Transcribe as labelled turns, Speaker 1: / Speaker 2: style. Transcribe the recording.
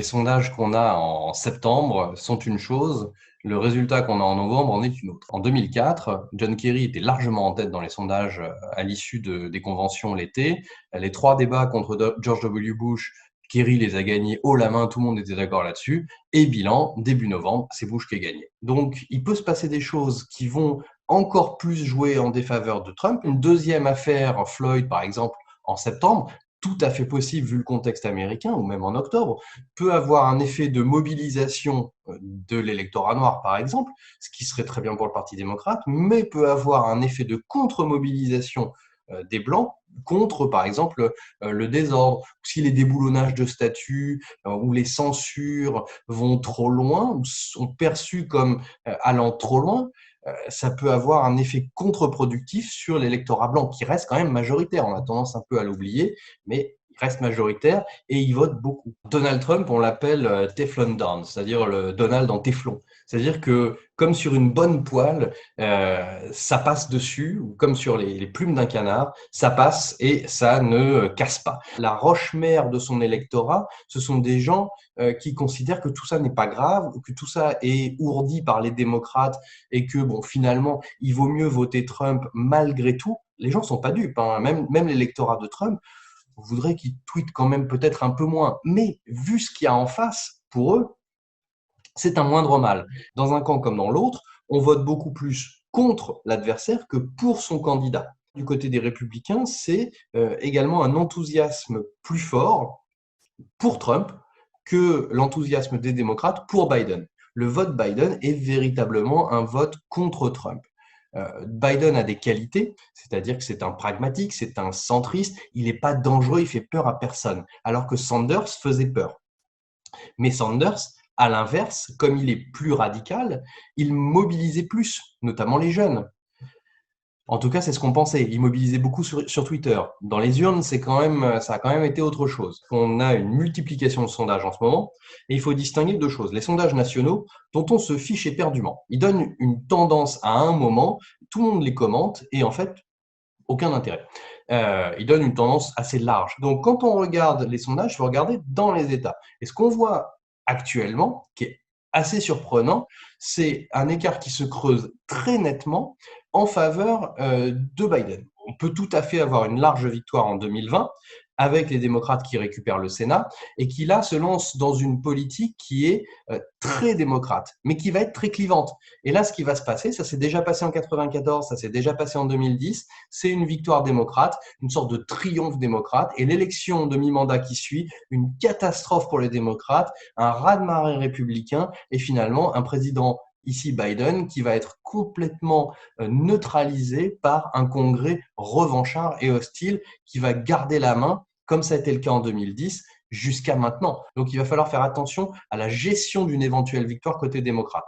Speaker 1: les sondages qu'on a en septembre sont une chose, le résultat qu'on a en novembre en est une autre. En 2004, John Kerry était largement en tête dans les sondages à l'issue des conventions l'été. Les 3 débats contre George W. Bush, Kerry les a gagnés haut la main, tout le monde était d'accord là-dessus. Et bilan, début novembre, c'est Bush qui a gagné. Donc, il peut se passer des choses qui vont encore plus jouer en défaveur de Trump. Une deuxième affaire, Floyd par exemple, en septembre, tout à fait possible vu le contexte américain, ou même en octobre, peut avoir un effet de mobilisation de l'électorat noir, par exemple, ce qui serait très bien pour le Parti démocrate, mais peut avoir un effet de contre-mobilisation des Blancs contre, par exemple, le désordre. Si les déboulonnages de statuts ou les censures vont trop loin, ou sont perçus comme allant trop loin, ça peut avoir un effet contre-productif sur l'électorat blanc, qui reste quand même majoritaire. On a tendance un peu à l'oublier, mais il reste majoritaire et il vote beaucoup. Donald Trump, on l'appelle Teflon Don, c'est-à-dire le Donald en téflon. C'est-à-dire que, comme sur une bonne poêle, ça passe dessus, ou comme sur les plumes d'un canard, ça passe et ça ne casse pas. La roche-mère de son électorat, ce sont des gens qui considèrent que tout ça n'est pas grave, que tout ça est ourdi par les démocrates et que bon, finalement, il vaut mieux voter Trump malgré tout. Les gens sont pas dupes, hein. Même l'électorat de Trump voudrait qu'il tweete quand même peut-être un peu moins. Mais vu ce qu'il y a en face, pour eux, c'est un moindre mal. Dans un camp comme dans l'autre, on vote beaucoup plus contre l'adversaire que pour son candidat. Du côté des républicains, c'est également un enthousiasme plus fort pour Trump que l'enthousiasme des démocrates pour Biden. Le vote Biden est véritablement un vote contre Trump. Biden a des qualités, c'est-à-dire que c'est un pragmatique, c'est un centriste, il n'est pas dangereux, il fait peur à personne, alors que Sanders faisait peur. Mais Sanders, à l'inverse, comme il est plus radical, il mobilisait plus, notamment les jeunes. En tout cas, c'est ce qu'on pensait. Il mobilisait beaucoup sur Twitter. Dans les urnes, ça a quand même été autre chose. On a une multiplication de sondages en ce moment, et il faut distinguer deux choses. Les sondages nationaux, dont on se fiche éperdument. Ils donnent une tendance à un moment, tout le monde les commente, et en fait, aucun intérêt. Ils donnent une tendance assez large. Donc, quand on regarde les sondages, il faut regarder dans les États. Et ce qu'on voit actuellement, qui est assez surprenant, c'est un écart qui se creuse très nettement en faveur de Biden. On peut tout à fait avoir une large victoire en 2020 avec les démocrates qui récupèrent le Sénat et qui là se lancent dans une politique qui est très démocrate, mais qui va être très clivante. Et là, ce qui va se passer, ça s'est déjà passé en 94, ça s'est déjà passé en 2010, c'est une victoire démocrate, une sorte de triomphe démocrate, et l'élection de mi-mandat qui suit, une catastrophe pour les démocrates, un raz-de-marée républicain, et finalement un président ici Biden, qui va être complètement neutralisé par un Congrès revanchard et hostile qui va garder la main, comme ça a été le cas en 2010, jusqu'à maintenant. Donc il va falloir faire attention à la gestion d'une éventuelle victoire côté démocrate.